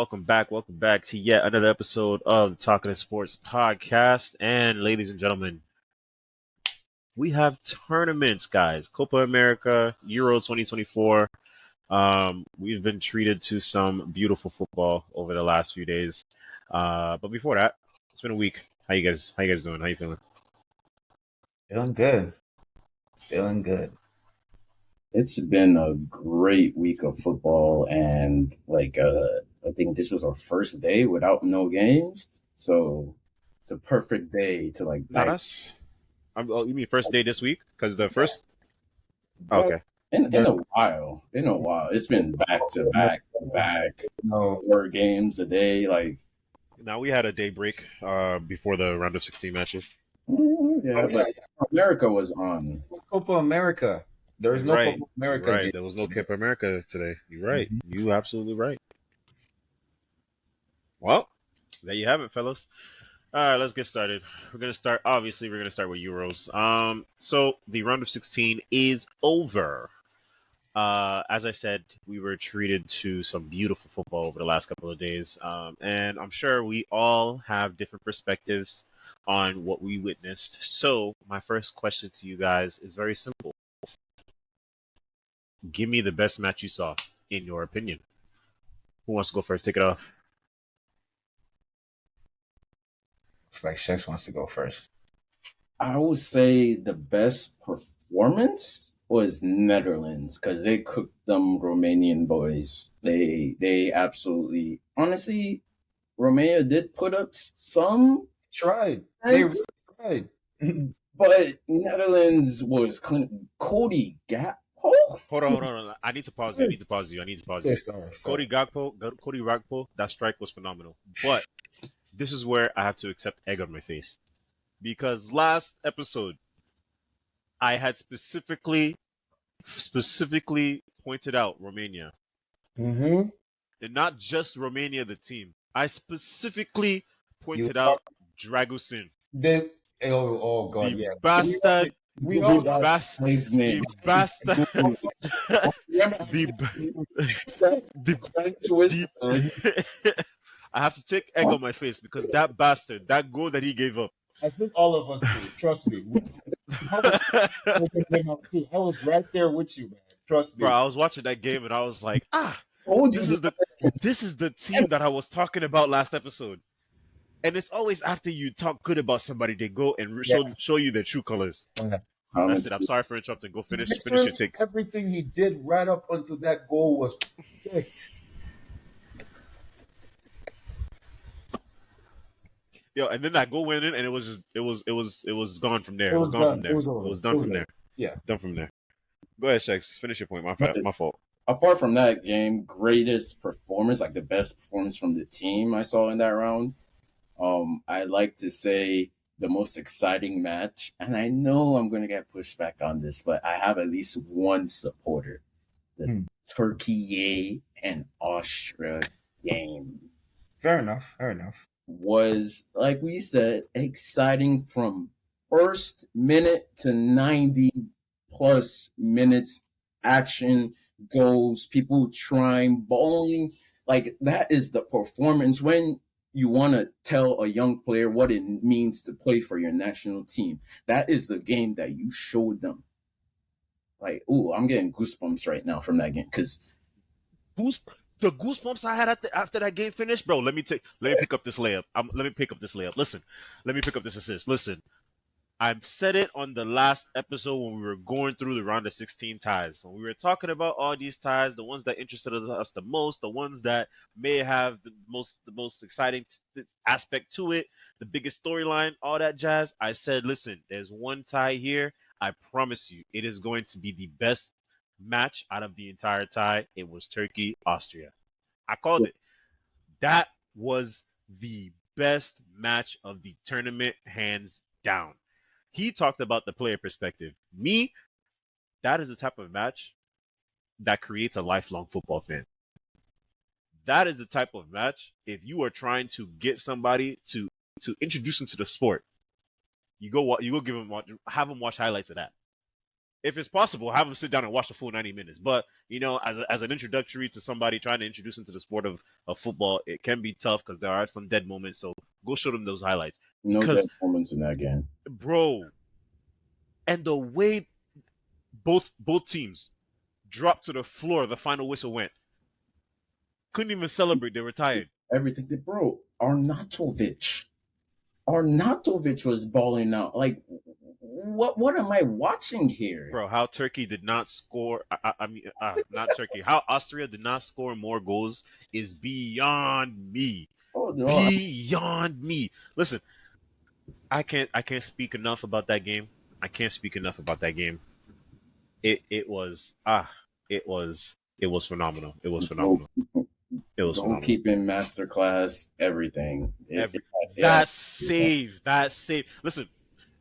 Welcome back to yet another episode of the Talking of Sports podcast. And ladies and gentlemen, we have tournaments, guys. Copa America, Euro 2024. We've been treated to some beautiful football over the last few days. But before that, it's been a week. How you guys doing? How you feeling? Feeling good. Feeling good. It's been a great week of football, and I think this was our first day without no games, so it's a perfect day to Not dive. us. You mean first day this week? Because the first. Oh, Well, okay. in a while, it's been back to back to back, No, 4 games a day. Now we had a day break before the round of 16 matches. Yeah, but America was on. Copa America. There is no Right, Copa America right. game. There was no Copa America today. You're right. Mhm. You absolutely right. Well, there you have it, fellas. All right, let's get started. Obviously, we're gonna start with Euros. So the round of 16 is over. As I said, we were treated to some beautiful football over the last couple of days. And I'm sure we all have different perspectives on what we witnessed. So my first question to you guys is very simple. Give me the best match you saw, in your opinion. Who wants to go first? Take it off. Looks like Shex wants to go first. I would say the best performance was Netherlands because they cooked them Romanian boys. They absolutely, honestly, Romania did put up some, Tried. They points, really tried. but Netherlands was clean. Cody Gakpo. Hold on. I need to pause you. I need to pause you. Sorry. Cody Gakpo, that strike was phenomenal. But this is where I have to accept egg on my face. Because last episode, I had specifically pointed out Romania. Mm-hmm. And not just Romania, the team. I specifically You pointed out Dragusin. then oh God, The yeah. bastard, We Google all the that bastard, guy's name. the bastard, Google it. the, the, Twist. the, I have to take egg on my face because that bastard, that goal that he gave up. I think all of us do. Trust me. I was looking him up too. I was right there with you, man. Trust Bro, me. I was watching that game and I was like, Told this you. is the team that I was talking about last episode. And it's always after you talk good about somebody, they go and show you their true colors. That's it. I'm sorry for interrupting. Go finish your take. Everything he did right up until that goal was perfect. Yo, and then that goal went in, and it was gone from there. It It was was gone done. from there. It was over. It was done It was from over. there. Yeah. Done from there. Go ahead, Shex. Finish your point. My fault. Apart from that game, greatest performance, like the best performance from the team I saw in that round. I like to say the most exciting match, and I know I'm gonna get pushed back on this, but I have at least one supporter. The Turkey and Austria game Fair enough. was, like we said, exciting from first minute to 90 plus minutes. Action, goals, people trying, bowling. Like, that is the performance when you want to tell a young player what it means to play for your national team. That is the game that you showed them. Like, ooh, I'm getting goosebumps right now from that game because The goosebumps I had after that game finished, bro. Let me pick up this layup. Let me pick up this layup. Listen, let me pick up this assist. Listen, I said it on the last episode when we were going through the round of 16 ties. When we were talking about all these ties, the ones that interested us the most, the ones that may have the most exciting aspect to it, the biggest storyline, all that jazz. I said, listen, there's one tie here. I promise you, it is going to be the best match out of the entire tie. It was Turkey, Austria. I called it. That was the best match of the tournament, hands down. He talked about the player perspective. Me, that is the type of match that creates a lifelong football fan. That is the type of match, if you are trying to get somebody to introduce them to the sport, you go give them have them watch highlights of that. if it's possible, have them sit down and watch the full 90 minutes. But as an introductory to somebody trying to introduce them to the sport of football, it can be tough because there are some dead moments. So go show them those highlights. No Because, dead moments in that game. bro, and the way both teams dropped to the floor, the final whistle went. Couldn't even celebrate. They were tired. Everything, bro. Arnautovic was balling out. Like, what am I watching here, bro? How Turkey did not score? Not Turkey. How Austria did not score more goals is beyond me. Oh, no, beyond me. Listen, I can't speak enough about that game. I can't speak enough about that game. It was phenomenal. It was phenomenal. It was phenomenal. Goalkeeping masterclass, everything. That save. Listen,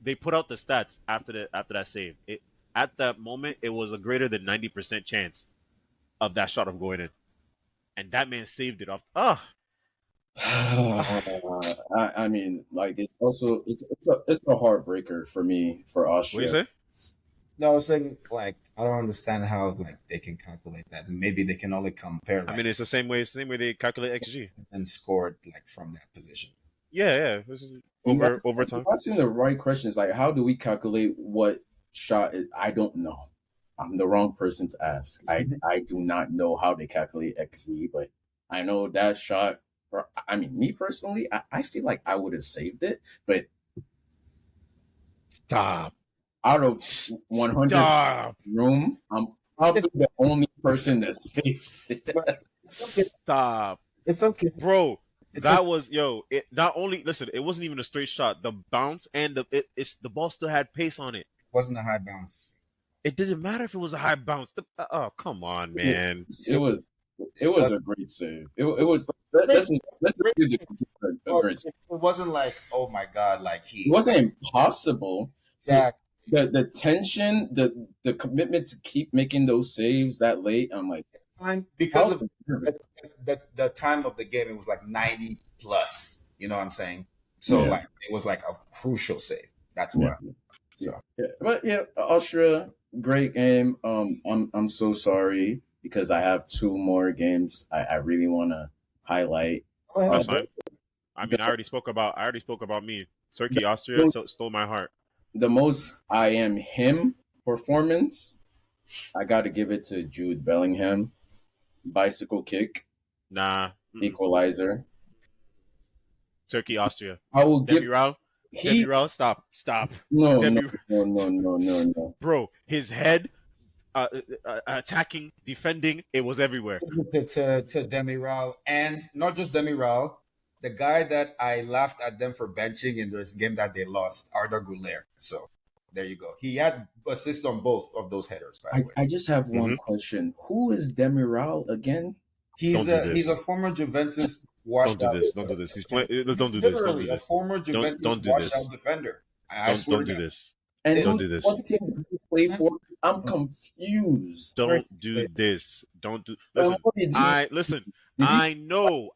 they put out the stats after that save. At that moment, it was a greater than 90% chance of that shot of going in, and that man saved it off. I mean, like, it's also it's a heartbreaker for me for Austria. What do you say? No, I was saying, like, I don't understand how, like, they can calculate that. Maybe they can only compare. Like, I mean, it's the same way they calculate XG and scored like from that position. Yeah. This is over time. I'm asking the right questions. Like, how do we calculate what shot is? I don't know. I'm the wrong person to ask. I do not know how they calculate XG, but I know that shot. I mean, me personally, I feel like I would have saved it, but stop. Out of 100 room, I'm probably the only person that saves it. Stop. It's okay, bro. That was It not only it wasn't even a straight shot. The bounce and the ball still had pace on it. It wasn't a high bounce. It didn't matter if it was a high bounce. Oh, come on, man. It was a great save. It was. Let's it wasn't like, oh my god, like it wasn't impossible. Exactly. The tension, the commitment to keep making those saves that late. I'm like, because of the time of the game, it was like 90 plus. You know what I'm saying? So like it was like a crucial save. That's why. So but Austria, great game. I'm so sorry because I have two more games I really want to highlight. That's fine. I mean, I already spoke about me. Turkey, Austria stole my heart. The most I am him performance, I got to give it to Jude Bellingham. Bicycle kick. Nah. Equalizer. Turkey, Austria. I will give Demiral, stop. No. Bro, his head attacking, defending, it was everywhere. To Demiral, and not just Demiral, the guy that I laughed at them for benching in this game that they lost, Arda Güler. So there you go. He had assists on both of those headers. By the way. I just have one question. Who is Demiral again? He's a former Juventus washed out. Don't do this. He's playing. Don't do this. Literally a former Juventus washed out defender. Don't do this. And don't do this. What team does he play for? I'm confused. Don't do this. Don't do. Listen. I know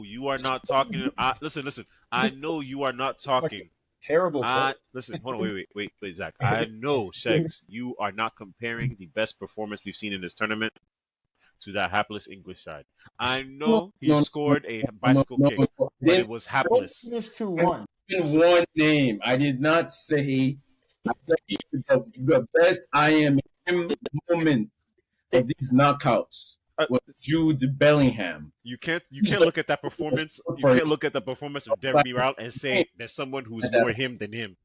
you are not talking. Listen. I know you are not talking. Terrible. Listen. Hold on. Wait, Zach. I know, Shegs, you are not comparing the best performance we've seen in this tournament to that hapless English side. I know he scored a bicycle kick, but it was hapless. It's 2-1. In one name. I did not say. I said the best I am in moment of these knockouts was Jude Bellingham. You can't look at that performance. You can't look at the performance of Demiral and say there's someone who's more him than him.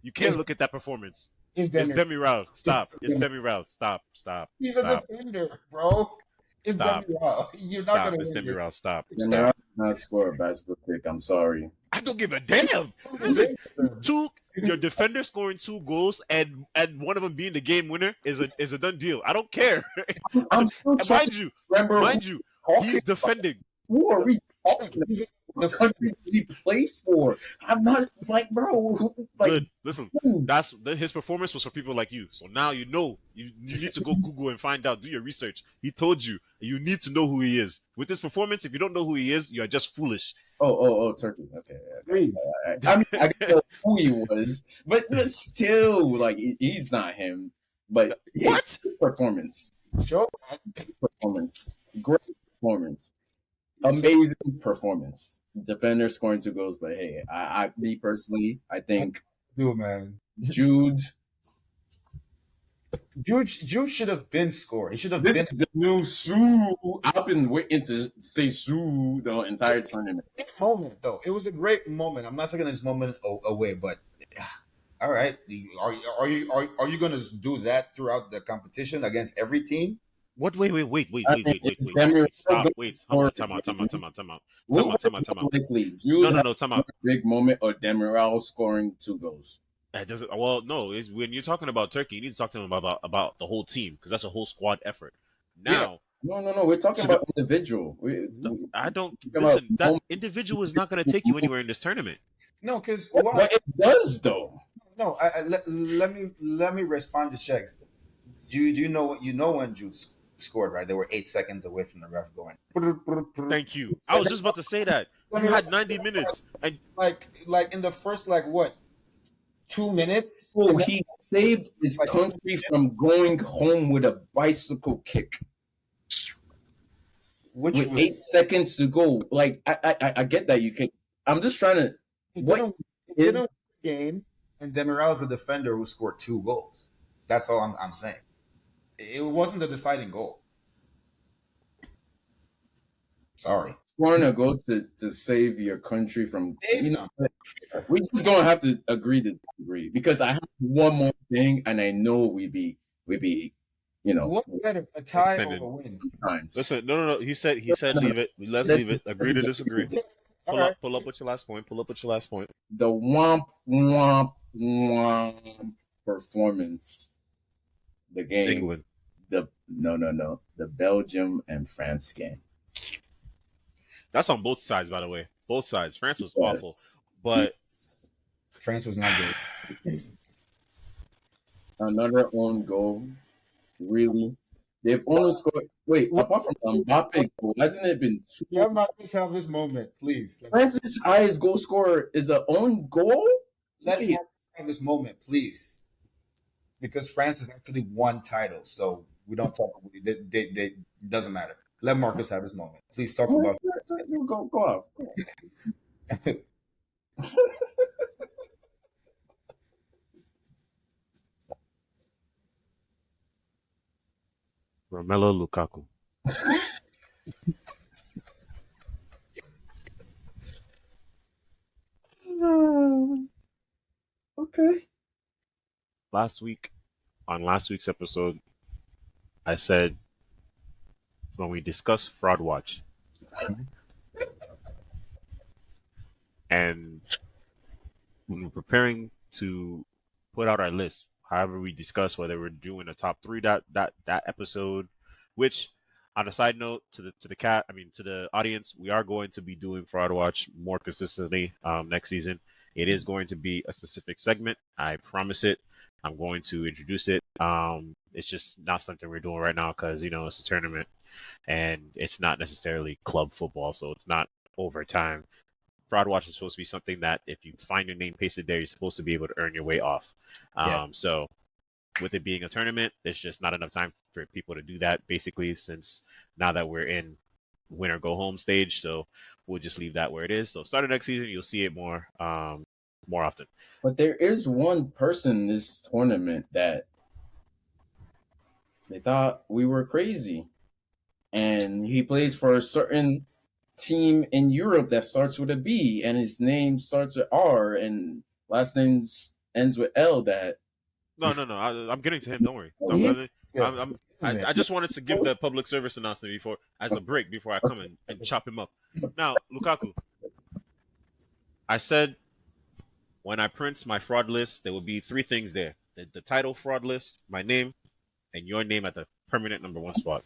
You can't look at that performance. It's Demiral. Stop. It's Demiral. Stop. He's a defender, bro. It's Demiral. You're not gonna win. It's Demiral. Stop. Demiral did not score a bicycle kick. I'm sorry. I don't give a damn. Your defender scoring 2 goals and one of them being the game winner is a done deal. I don't care. Mind you, he's defending. Who are we talking about? The country does he play for? I'm not like, bro. Like, good. Listen, his performance was for people like you. So now you know. You need to go Google and find out. Do your research. He told you. You need to know who he is. With his performance, if you don't know who he is, you are just foolish. Oh, Turkey. Okay. I mean, I didn't know who he was, but still, like, he's not him. But hey, What? performance, So performance, great performance, amazing performance. Defender scoring 2 goals, but hey, me personally, I think do man. Jude. Jude should have been scored. He should have This been is the new Sue. I've been waiting to say Sue the entire tournament. a great moment though. It was a great moment. I'm not taking this moment away, but all right. Are you going to do that throughout the competition against every team? What? Wait, wait, wait, wait, I wait, mean, wait, wait, it's wait, wait, Demi wait. Stop. going to Wait. Hold score on. Time out. Time out. Time out. Time out. Time out. What's Time out. Time more out. likely? No, Jude no, having no. Time a out. big moment or Demiral scoring 2 goals? It doesn't. Well, no. It's when you're talking about Turkey, you need to talk to them about the whole team because that's a whole squad effort. Yeah. Now, No. We're talking to the about individual. I don't Talking about listen. That moments. individual is not going to take you anywhere in this tournament. No, because what? But it does though. No, let me respond to checks. Do you know what you know when Jude scored? Right, they were 8 seconds away from the ref going. Thank you. I was just about to say that. Let You me had 90 minutes, and like in the first like what 2 minutes, Oh, and then he saved his like country from going home with a bicycle kick which with was 8 seconds to go. Like I get that you can. I'm just trying to. he What didn't he is didn't win the game, and Demiral is a defender who scored 2 goals. That's all I'm saying. It wasn't the deciding goal. Sorry. scoring a goal to save your country from? Save them. We just gonna have to agree to disagree because I have one more thing, and I know we be, What better, a tie or extended. a win? sometimes. Listen, no. He said leave it. Let's leave it. Agree to disagree. All right. Pull up with your last point. Pull up with your last point. The womp performance, the game, England. the Belgium and France game. That's on both sides, by the way. Both sides. France was Yes. awful, but France was not good. Another own goal, really. They've only scored. Wait, apart from Mbappe goal, hasn't it been two? Let Marcus have his moment, please. France's highest goal scorer is an own goal. Let Wait, Marcus have his moment, please. Because France has actually won titles, so we don't talk. They doesn't matter. Let Marcus have his moment. Please talk about. go off. Romelu Lukaku. Okay. On last week's episode, I said when we discussed Fraud Watch and when we're preparing to put out our list, however we discuss whether we're doing a top three that episode, which on a side note to the audience, we are going to be doing Fraud Watch more consistently next season. It is going to be a specific segment. I promise it. I'm going to introduce it. It's just not something we're doing right now because it's a tournament and it's not necessarily club football, so it's not overtime. Fraud Watch is supposed to be something that if you find your name pasted there, you're supposed to be able to earn your way off. Yeah. So with it being a tournament, there's just not enough time for people to do that, basically, since now that we're in win or go home stage. So we'll just leave that where it is. So starting next season, you'll see it more often. But there is one person in this tournament that they thought we were crazy, and he plays for a certain team in Europe that starts with a B, and his name starts with R, and last name ends with L. That No. I'm getting to him. Don't worry. Yeah. I just wanted to give the public service announcement as a break before I come and chop him up. Now, Lukaku. I said when I print my fraud list, there will be three things there: the title fraud list, my name, and your name at the permanent number one spot.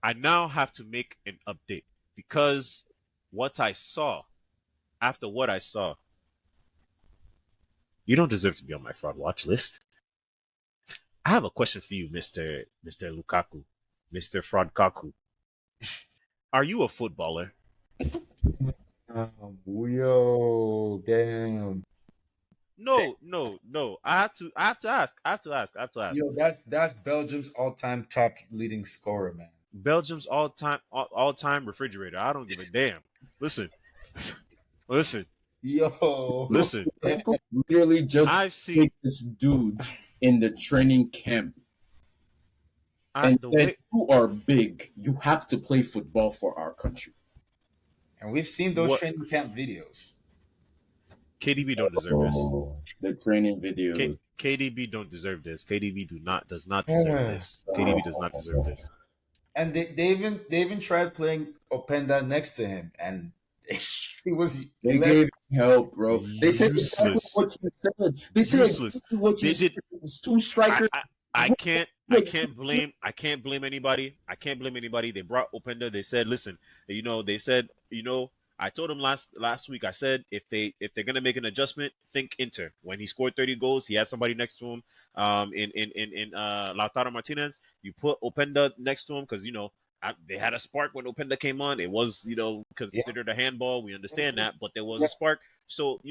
I now have to make an update because after what I saw, you don't deserve to be on my fraud watch list. I have a question for you, Mr. Lukaku, Mr. Fraud Kaku. Are you a footballer? Yo, damn. no. I have to ask. Yo, that's Belgium's all-time top leading scorer, man. Belgium's all time refrigerator. I don't give a damn. Listen, listen, Yo, listen. People literally just I've seen picked this dude in the training camp and the said, way "You are big. You have to play football for our country." and we've seen those what training camp videos. KDB don't deserve this. The training videos. KDB don't deserve this. KDB does not deserve Yeah. this. KDB does not deserve this. And they even tried playing Openda next to him, and he was They left. gave him help, bro. They said exactly Useless. what you said. They said Useless. exactly what you They said. did. It's two I, strikers. I I can't blame anybody. I can't blame anybody. They brought Openda. They said, listen, they said, I told him last week. I said if they're gonna make an adjustment, think Inter. When he scored 30 goals, he had somebody next to him. In Lautaro Martinez, you put Openda next to him because they had a spark when Openda came on. It was Yeah. considered a handball. We understand that, but there was Yeah. a spark. So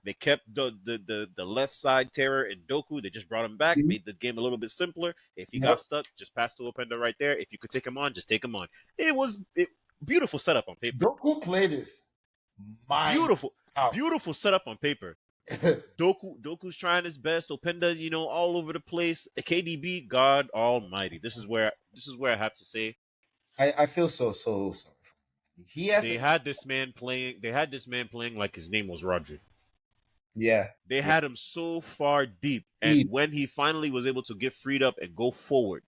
they kept the left side terror in Doku. They just brought him back, Mhm. made the game a little bit simpler. If he Yep. got stuck, just pass to Openda right there. If you could take him on, just take him on. It beautiful setup on paper. Doku played this. Beautiful, Out. beautiful setup on paper. Doku's trying his best. Openda, all over the place. KDB, God Almighty. This is where I have to say I feel so sorry. He has they had this man playing. They had this man playing like his name was Roger. yeah. They had him so far deep, Deep. and when he finally was able to get freed up and go forward,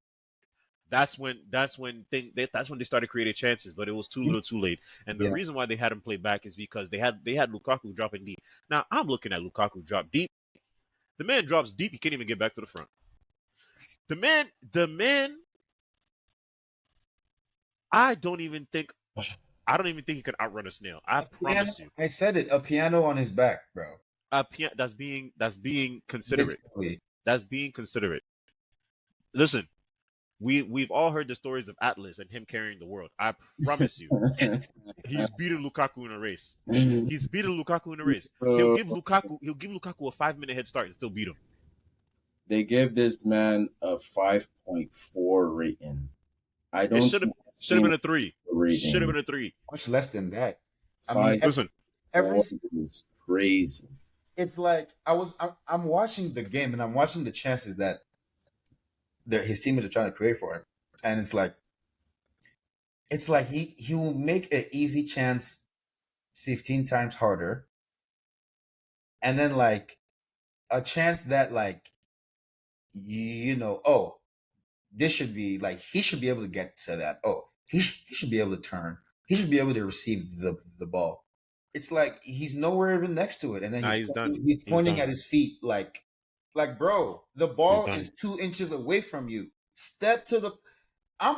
that's when they started creating chances, but it was too little, too late. And the Yeah. reason why they had him play back is because they had Lukaku dropping deep. Now I'm looking at Lukaku drop deep. The man drops deep. He can't even get back to the front. The man. I don't even think he can outrun a snail. I promise you. I said it. A piano on his back, bro. That's being considerate. Literally. That's being considerate. Listen, we've all heard the stories of Atlas and him carrying the world. I promise you, he's beaten Lukaku in a race. He's beaten Lukaku in a race. He'll give Lukaku a 5-minute head start and still beat him. They gave this man a 5.4 rating. I don't. It should have been a 3. rating. Should have been a 3. Much less than that. I Five. mean, Listen, every is crazy. it's like I'm watching the game and I'm watching the chances that his teammates are trying to create for him, and it's like he will make an easy chance 15 times harder, and then like a chance that oh, this should be like he should be able to get to that. Oh, he should be able to turn. He should be able to receive the ball. It's like he's nowhere even next to it, and then Nah, he's he's done. He's He's pointing done. at his feet like bro, the ball done. is 2 inches away from you. Step to the. I'm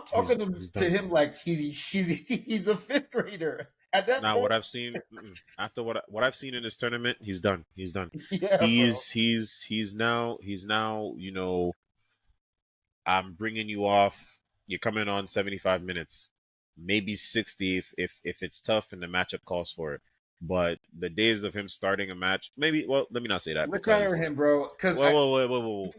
talking He's to done. him like he's a 5th grader at that Now point. what I've seen after what I've seen in this tournament, he's done. He's done. Yeah, He's now I'm bringing you off. You're coming on 75 minutes, maybe 60 if it's tough and the matchup calls for it. But the days of him starting a match, maybe. Well, let me not say that. retire him, bro. Because Whoa.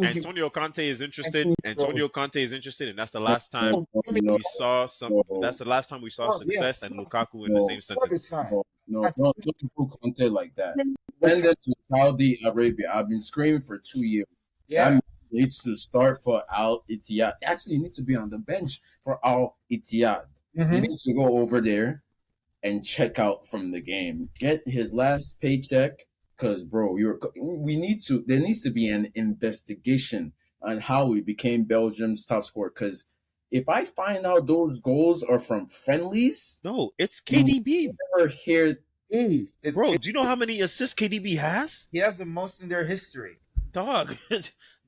Antonio Conte is interested. Antonio Conte is interested, and that's the last time we saw some. That's the last time we saw success and Lukaku in the same it's sentence. fine. No, don't do Conte like that. Send it to Saudi Arabia. I've been screaming for 2 years. Yeah, That needs to start for Al Ittihad. Actually, he needs to be on the bench for Al Ittihad. He Mhm. needs to go over there and check out from the game. Get his last paycheck, because bro, there needs to be an investigation on how he became Belgium's top scorer. Because if I find out those goals are from friendlies, No, it's KDB, never hear. It's bro. Do you know how many assists KDB has? he has the most in their history. Dog,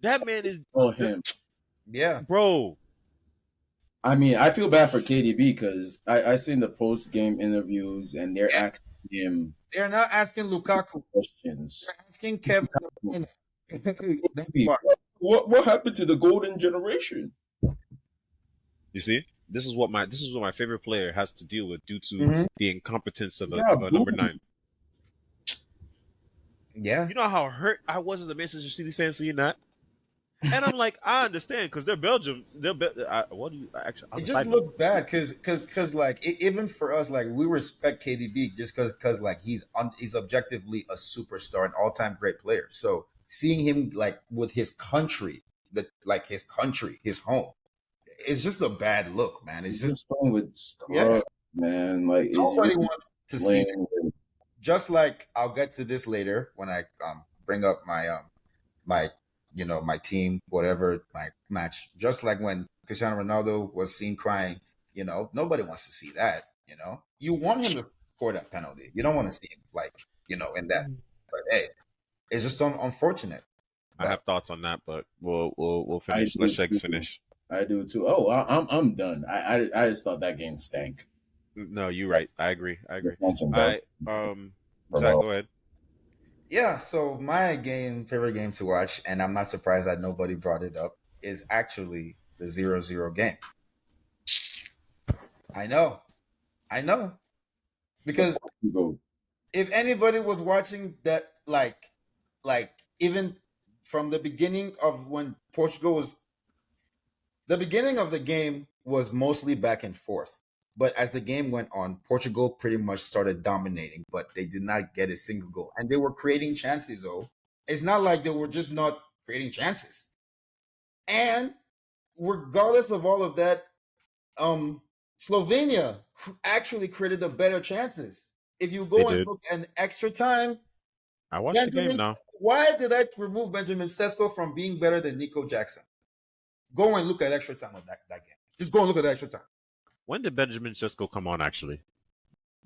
that man is Him. Yeah, bro. I mean, I feel bad for KDB because I seen the post game interviews and they're asking him they're not asking Lukaku. questions. They're asking Kevin. What happened to the golden generation? You see, this is what my favorite player has to deal with due to Mhm. the incompetence of Yeah, a number boo. 9. Yeah. You know how hurt I was as a Manchester City fan seeing that? And I'm like, I understand because they're Belgium. What do you actually? On It a just side note, looked bad because like even for us, like we respect KDB just because like he's objectively a superstar, an all time great player. So seeing him like with his country, his home, it's just a bad look, man. It's He's just just playing with yeah. scrub, man. Like, is you Nobody wants to see that. playing with Just like I'll get to this later when I bring up my my team, whatever, my match. Just like when Cristiano Ronaldo was seen crying, nobody wants to see that. You want him to score that penalty. You don't want to see him like in that. But hey, it's just unfortunate. I But have thoughts on that, but we'll I finish. do Let Shegs too. finish. I do too. Oh, I'm done. I just thought that game stank. No, you're right. I agree. I agree. Defense and All right. Belgium Zach, stank. go ahead. yeah, so my favorite game to watch, and I'm not surprised that nobody brought it up, is actually the 0-0 game. I know, I know, because Go. if anybody was watching that, like even from the beginning of when Portugal was, the beginning of the game was mostly back and forth. But as the game went on, Portugal pretty much started dominating, but they did not get a single goal. And they were creating chances, though. It's not like they were just not creating chances. And regardless of all of that, Slovenia actually created the better chances. If you They go and did. look at extra time, I watched the game Benjamin, now. why did I remove Benjamin Sesko from being better than Nico Jackson? Go and look at extra time of that game. Just go and look at extra time. When did Benjamin Sesko come on? Actually.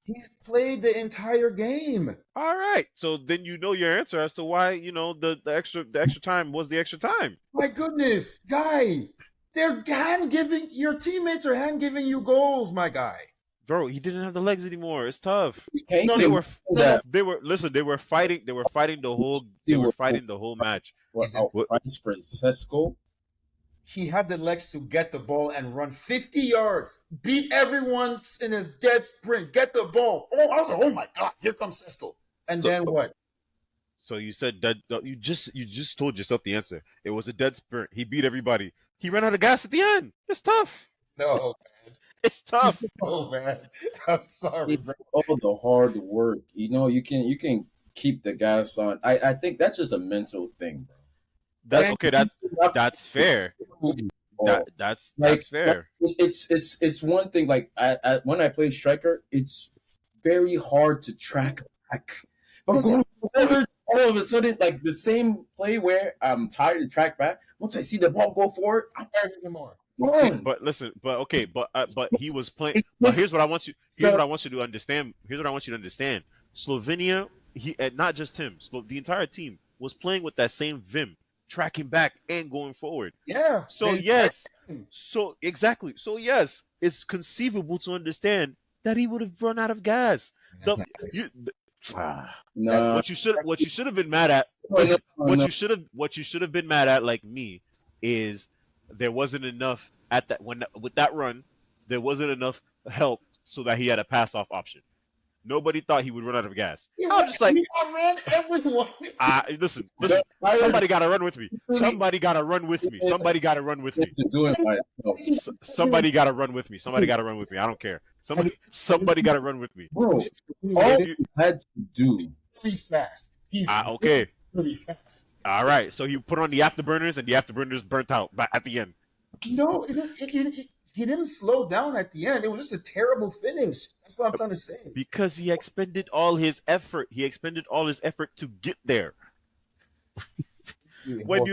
He's played the entire game. All right. So then you know your answer as to why the extra time was the extra time. My goodness, guy. They're hand giving your teammates are hand giving you goals, my guy. Bro, he didn't have the legs anymore. It's tough. Can't No, They you were that they were listen. They were fighting. They were fighting the whole. They see were what fighting the whole match. He did. What? price for Sesko? He had the legs to get the ball and run 50 yards, beat everyone in his dead sprint, get the ball. Oh, I was like, oh my God, here comes Cisco. And So- then what? So you said dead. You just told yourself the answer. It was a dead sprint. He beat everybody. He ran out of gas at the end. It's tough. No, It's tough. oh man. I'm sorry, bro. All the hard work. You can keep the gas on. I think that's just a mental thing, bro. That's okay. That's fair. That's fair. It's one thing. Like when I play striker, it's very hard to track back. But going forward, all of a sudden, like the same play where I'm tired to track back. Once I see the ball go forward, I'm Anymore. done. But listen. But okay. But he was playing. But here's what I want you. Here's what I want you to understand. Here's what I want you to understand. Slovenia. And not just him. The entire team was playing with that same vim, tracking back and going forward. Yeah. So yes. So exactly. So yes, it's conceivable to understand that he would have run out of gas. That's The- not nice. you- the- Nah, what you should have been mad at. Listen, what you should have been mad at, like me, is there wasn't enough at that with that run. There wasn't enough help so that he had a pass off option. Nobody thought he would run out of gas. I was just like, I ran everyone. listen. Somebody got to run with me. Somebody got to run with me. Somebody got to run with me. to do it myself, Somebody got to run with me. Somebody got to run with me. I don't care. Somebody got to run with me. bro. He's All you- you had to do. really fast. He's Okay. really fast. All right. So he put on the afterburners, and the afterburners burnt out at the end. No, he didn't slow down at the end. It was just a terrible finish. That's what I'm trying to say. Because he expended all his effort. He expended all his effort to get there. What do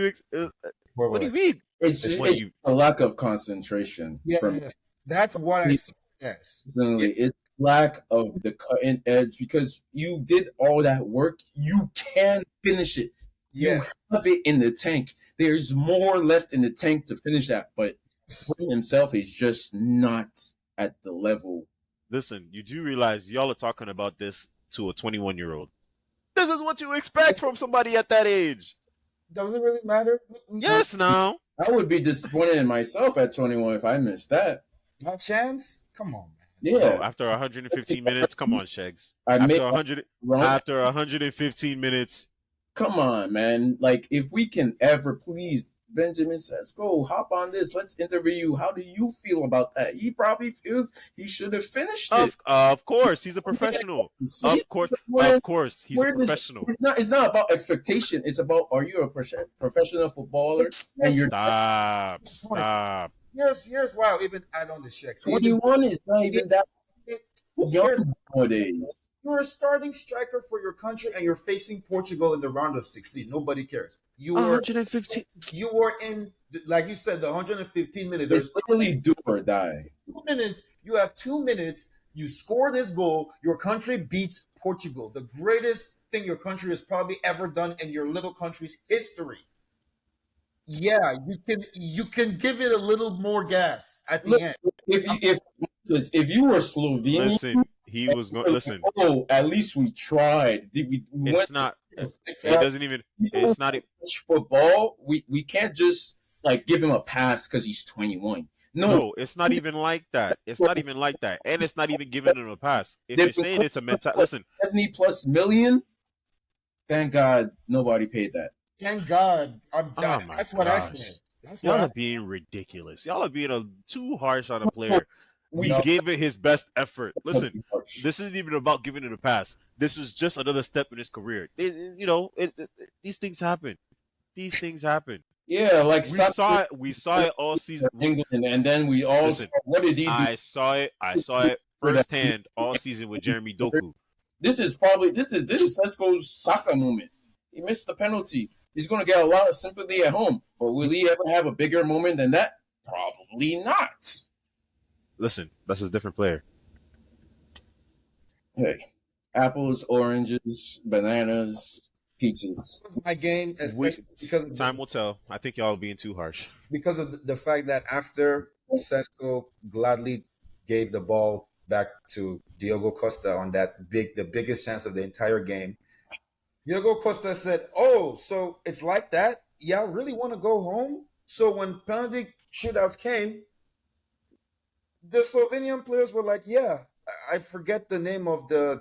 you mean? It's What it's do you- a lack of concentration Yeah, from that's what I saw. Yes. personally. It's lack of the cutting edge because you did all that work. You can finish it. Yeah. You have it in the tank. There's more left in the tank to finish that, but Quinn himself is just not at the level. Listen, you do realize y'all are talking about this to a 21-year-old. This is what you expect from somebody at that age. Does it really matter? Yes, now. I would be disappointed in myself at 21 if I missed that. No chance? Come on, man. Yeah, Bro, after 115 minutes, come on, Shegs. I made After 100, wrong. after 115 minutes, Come on, man. Like, if we can ever please, Benjamin says, go hop on this. Let's interview you. How do you feel about that? He probably feels he should have finished it. Of course, he's a professional. See, Of course, he's a where this, professional. it's not about expectation. It's about, are you a professional footballer and Here's, you're Stop. here's why I'll even add on the check. See, 21 is not even that who young cares? nowadays. You're a starting striker for your country, and you're facing Portugal in the round of 16. Nobody cares. You were 115. in, like you said, the 115 minutes. It's There's literally do or die. 2 minutes. You have 2 minutes. You score this goal. Your country beats Portugal, the greatest thing your country has probably ever done in your little country's history. Yeah, you can give it a little more gas at the Look, end. if you were Slovenian, Listen, he was going. Listen, oh, at least we tried. We went it's not. It Exactly. doesn't even. It's not. football. We can't just like give him a pass because he's 21. No, No, it's not even like that. It's not even like that, and it's not even giving him a pass. If They've you're been saying it's a mental, listen. 70+ million. Thank God nobody paid that. Thank God. Oh my That's what I gosh. said. That's Y'all what are I being ridiculous. Y'all are being too harsh on a player. We He No. gave it his best effort. Listen, harsh. this isn't even about giving it a pass. This is just another step in his career. These things happen. These things happen. Yeah, like We saw it. We saw it all season. England, and then we all Listen, saw, what did he do? I saw it. I saw it firsthand all season with Jeremy Doku. This is Sesko's Saka moment. He missed the penalty. He's going to get a lot of sympathy at home, but will he ever have a bigger moment than that? Probably not. Listen, that's a different player. Hey, apples, oranges, bananas, peaches. my game, especially because Time will tell. I think y'all are being too harsh. because of the fact that after Sesko gladly gave the ball back to Diogo Costa on the biggest chance of the entire game, Diogo Costa said, "Oh, so it's like that? Yeah, I really want to go home." So when penalty shootouts came, the Slovenian players were like, "Yeah, I forget the name of the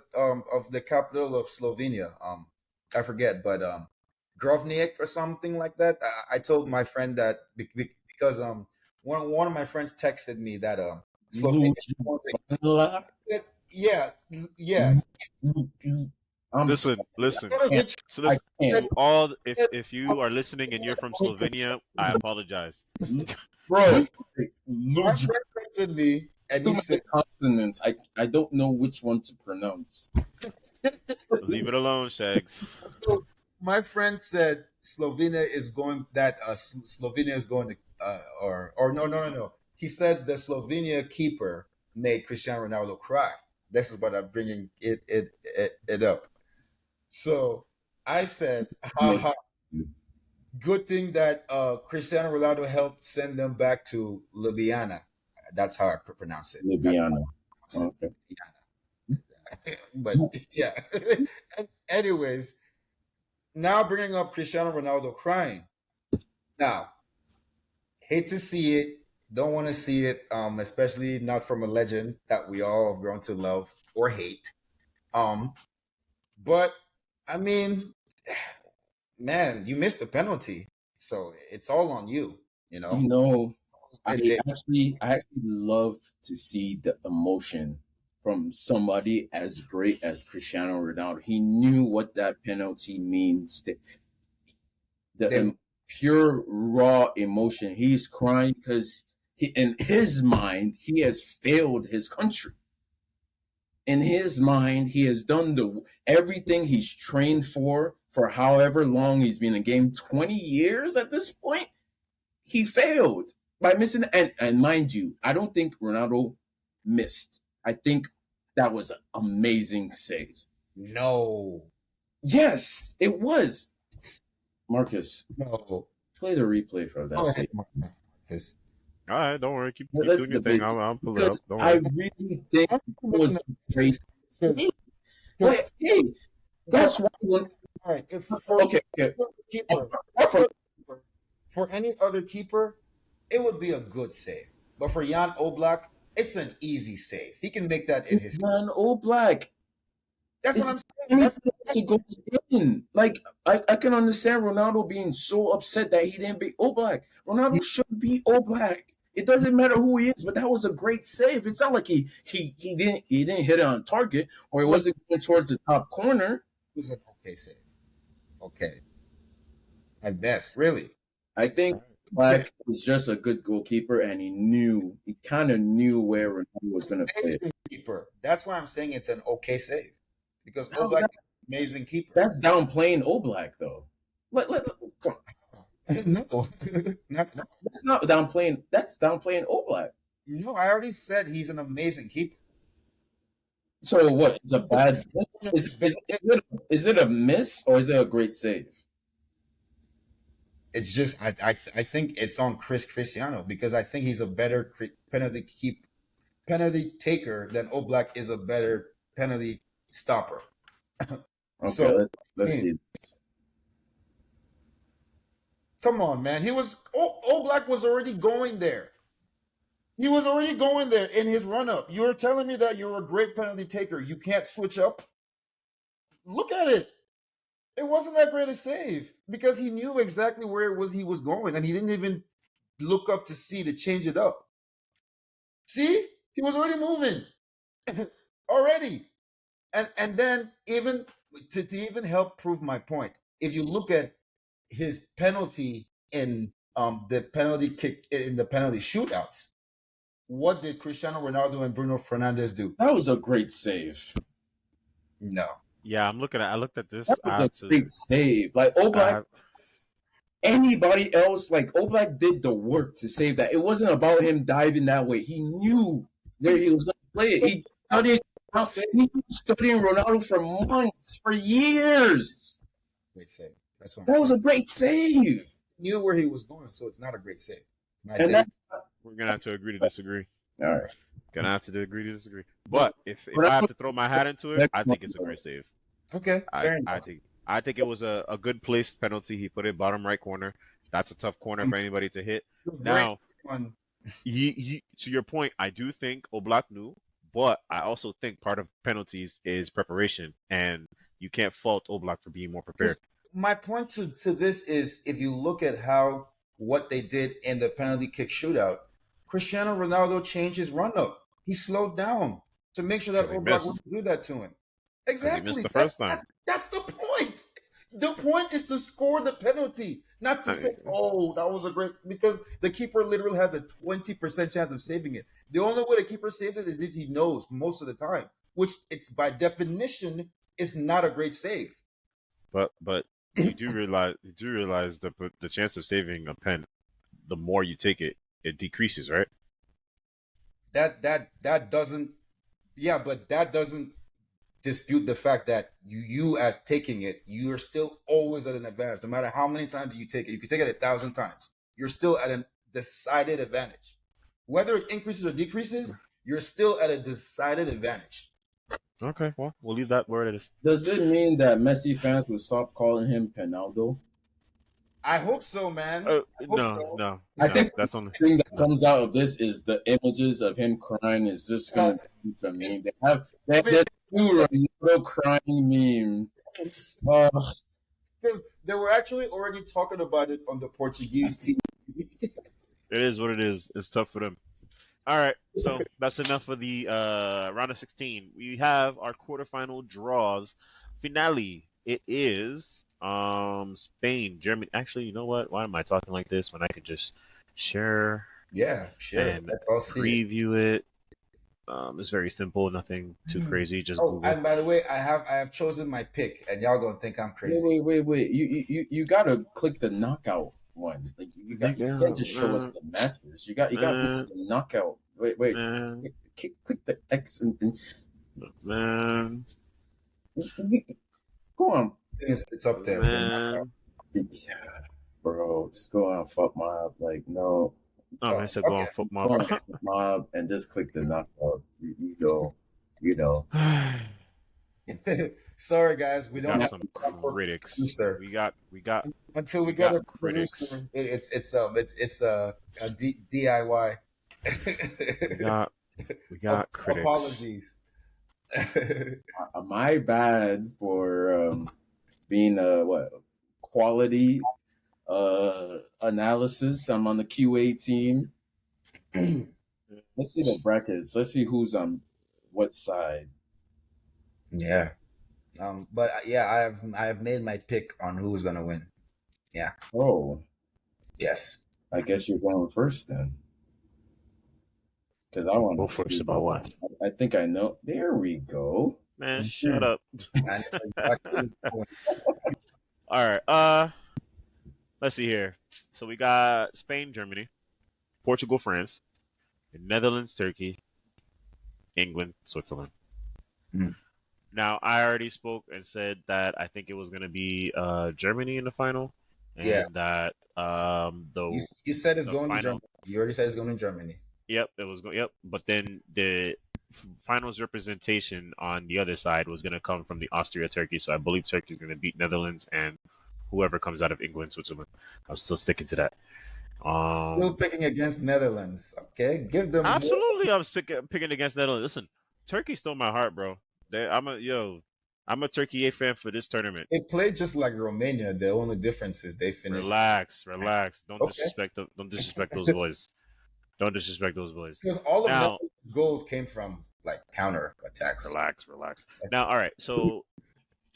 capital of Slovenia. I forget, but Grovnik or something like that." I told my friend that because one of my friends texted me that Slovenia. Yeah, yeah. I'm Listen. So I listen, can't. to all, if you are listening and you're from Slovenia, I apologize. Bro, My friend texted me and he too said, many consonants. I don't know which one to pronounce. Leave it alone, Shags. so my friend said Slovenia is going Slovenia is going to or no. He said the Slovenia keeper made Cristiano Ronaldo cry. This is what I'm bringing it up. So I said, haha, good thing that Cristiano Ronaldo helped send them back to Ljubljana. That's how I pronounce it. Ljubljana. Okay. But yeah. Anyways, now bringing up Cristiano Ronaldo crying. Now, hate to see it. Don't want to see it, especially not from a legend that we all have grown to love or hate. Um, but I mean, man, you missed a penalty, so it's all on you. You You know, know, I It's- it- actually love to see the emotion from somebody as great as Cristiano Ronaldo. He knew what that penalty means. The They- pure raw emotion. He's crying because in his mind he has failed his country. In his mind, he has done everything he's trained for however long he's been in the game. 20 years at this point. He failed by missing, and mind you, I don't think Ronaldo missed. I think that was an amazing save. no, Yes, it was. Marcus, no. play the replay for that Go save. ahead, Marcus. All right, don't worry. Keep Let's doing your thing. debate I'll pull it up. because Don't I worry. really think it was a great save. But hey, that's why when All right, if for okay, keeper, for any other keeper, it would be a good save. But for Jan Oblak, it's an easy save. He can make that in his. Man, all black. That's what It's I'm saying. That's to go in. Like I can understand Ronaldo being so upset that he didn't beat Oblak. Ronaldo should be Oblak. It doesn't matter who he is, but that was a great save. It's not like he didn't hit it on target or he wasn't going towards the top corner. It was an okay save. Okay. At best, really. I think Black was just a good goalkeeper, and he kind of knew where Ronaldo was going to play. Amazing keeper. That's why I'm saying it's an okay save. Because How is Oblak that? is an amazing keeper. That's downplaying Oblak, though. Come on. No. That's not downplaying. That's downplaying Oblak. No, I already said he's an amazing keeper. So what? It's a bad. Is it a miss or is it a great save? It's just I think it's on Cristiano because I think he's a better penalty taker than Oblak is a better penalty stopper. Okay, So let's see. Come on, man. Oblak was already going there. He was already going there in his run up. You're telling me that you're a great penalty taker. You can't switch up? Look at it. It wasn't that great a save because he knew exactly where it was he was going and he didn't even look up to see to change it up. See? He was already moving. Already. And then even to even help prove my point, if you look at his penalty in the penalty kick in the penalty shootouts, what did Cristiano Ronaldo and Bruno Fernandes do? That was a great save. No. Yeah, I looked at this. That was a great save. Like Oblak, anybody else, like Oblak did the work to save that. It wasn't about him diving that way. He knew where he was going to play it. He studying Ronaldo for months, for years. Great save. That's what that was a great save. He knew where he was going, so it's not a great save. We're gonna have to agree to disagree. All right. Gonna have to agree to disagree. But if I have to throw my hat into it, I think it's a great save. Okay. I think it was a good placed penalty. He put it bottom right corner. That's a tough corner for anybody to hit. Now, to your point, I do think Oblak knew, but I also think part of penalties is preparation, and you can't fault Oblak for being more prepared. My point to this is if you look at what they did in the penalty kick shootout, Cristiano Ronaldo changed his run up. He slowed down to make sure that Oblak wouldn't do that to him. Exactly. He missed the first time. That's the point. The point is to score the penalty, not to say, "Oh, that was a great," because the keeper literally has a 20% chance of saving it. The only way the keeper saves it is if he knows most of the time, which it's by definition is not a great save. But you do realize the chance of saving a pen, the more you take it, it decreases, right? That doesn't, yeah, but that doesn't dispute the fact that you as taking it, you're still always at an advantage. No matter how many times you take it, you can take it 1,000 times. You're still at a decided advantage. Whether it increases or decreases, you're still at a decided advantage. Okay, well, we'll leave that where it is. Does it mean that Messi fans will stop calling him Penaldo? I hope so, man. No. I think that's on the thing that comes out of this is the images of him crying is just going to be a meme. There's two Ronaldo crying meme. Because they were actually already talking about it on the Portuguese team. It is what it is. It's tough for them. All right, so that's enough for the round of 16. We have our quarterfinal draws finale. It is Spain, Germany. Actually, you know what? Why am I talking like this when I could just share? Yeah, share and preview it. It's very simple, nothing too crazy. Just Google. And by the way, I have chosen my pick, and y'all gonna think I'm crazy. Wait! You gotta click the knockout one. Like you can't just show us the matches. You gotta click the knockout. Wait! Click the X and man. Go on. It's up there. Yeah, bro, just go on fuck mob. Like no. Oh, I said go on foot mob and just click the knockout. You know. Sorry, guys, we don't got have some critics. We got until we got a critics. It's a DIY. we got critics. Apologies. My bad for being a quality analysis. I'm on the QA team. Let's see the brackets. Let's see who's on what side. Yeah. But yeah, I have made my pick on who's gonna win. Yeah. Oh, Yes. I guess you're going first then, because I want Go to first see. about what? I think I know. There we go. Man, shut Mhm. up. I know exactly who's going. All right. Let's see here. So we got Spain, Germany, Portugal, France, Netherlands, Turkey, England, Switzerland. Mm. Now, I already spoke and said that I think it was going to be Germany in the final, Yeah. and that You said it's the going to final. Germany. You already said it's going to Germany. Yep, it was going. Yep, but then the finals representation on the other side was going to come from the Austria Turkey. So I believe Turkey is going to beat Netherlands and whoever comes out of England, Switzerland. I'm still sticking to that. Still picking against Netherlands. Okay, give them more. Absolutely, I was picking against Netherlands. Listen, Turkey stole my heart, bro. I'm a Turkey A fan for this tournament. They played just like Romania. The only difference is they finished. Relax, relax. Okay, Don't disrespect those boys. Don't disrespect those boys. because all of Now, Netherlands' goals came from like counter attacks. relax, relax. Now, all right. So,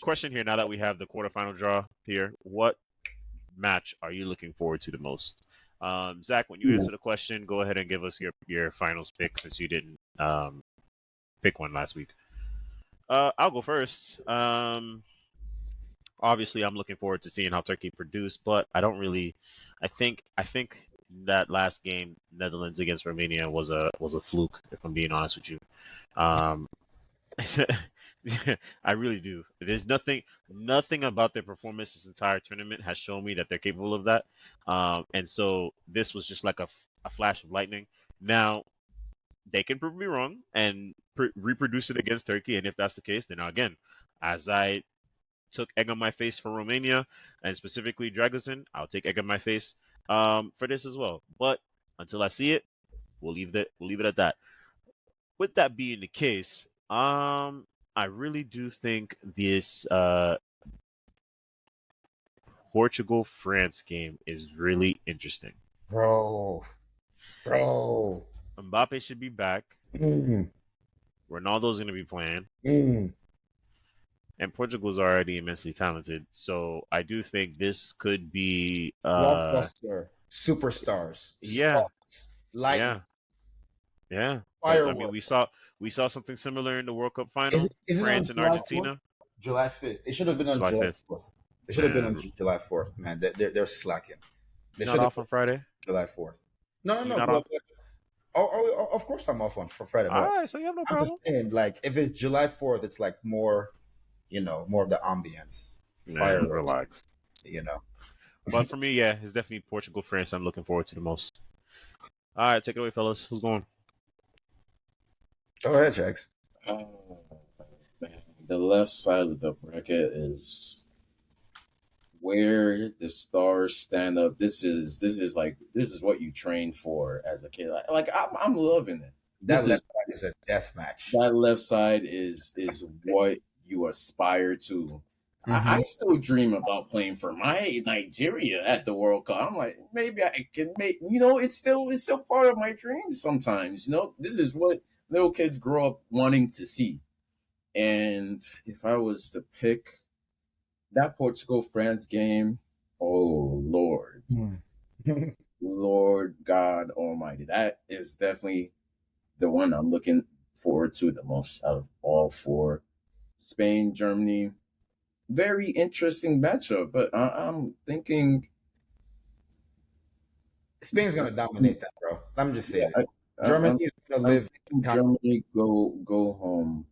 question here. Now that we have the quarterfinal draw here, what match are you looking forward to the most? Zach, when you answer the question, go ahead and give us your finals pick since you didn't pick one last week. I'll go first. Obviously, I'm looking forward to seeing how Turkey produce, but I don't really. I think that last game, Netherlands against Romania, was a fluke. If I'm being honest with you, um, I really do. There's nothing about their performance this entire tournament has shown me that they're capable of that. And so this was just like a flash of lightning. Now they can prove me wrong and reproduce it against Turkey, and if that's the case, then again, as I took egg on my face for Romania and specifically Dragosin, I'll take egg on my face for this as well. But until I see it, we'll leave it at that. With that being the case, I really do think this Portugal France game is really interesting. Bro, bro. Mbappe should be back. Mm, Ronaldo's going to be playing. mm. And Portugal's already immensely talented. So I do think this could be Blockbuster, superstars, yeah, sparks, lightning, yeah, yeah. I mean fireworks. we saw something similar in the World Cup final, Is it on France and July 4th? Argentina, July 5th. It should have been on July July 5th. 4th. It should have been on Man, July 4th, man. They're slacking. They you're not should have off been on Friday? July 4th. No, You're no, not no. off? Of course I'm off on for Friday, but Alright, so you have no I'm problem. just saying, like, if it's July 4th, it's like more, more of the ambience, Man, fireworks, relax. you know. But for me, yeah, it's definitely Portugal, France I'm looking forward to the most. Alright, take it away, fellas. Who's going? Go ahead, Jax. Oh, man. The left side of the bracket is where the stars stand up. This is what you trained for as a kid. Like I'm loving it. That This is left side is a death match. That left side is what you aspire to. I Mm-hmm. still dream about playing for my Nigeria at the World Cup. I'm like, maybe I can make. It's still part of my dreams. Sometimes, this is what little kids grow up wanting to see. And if I was to pick that Portugal France game, oh Lord, Lord God Almighty, that is definitely the one I'm looking forward to the most out of all four. Spain, Germany, very interesting matchup. But I'm thinking, Spain's gonna dominate that, bro. Let me just say yeah, this. I'm, Germany I'm, is gonna I'm live. thinking Germany go home.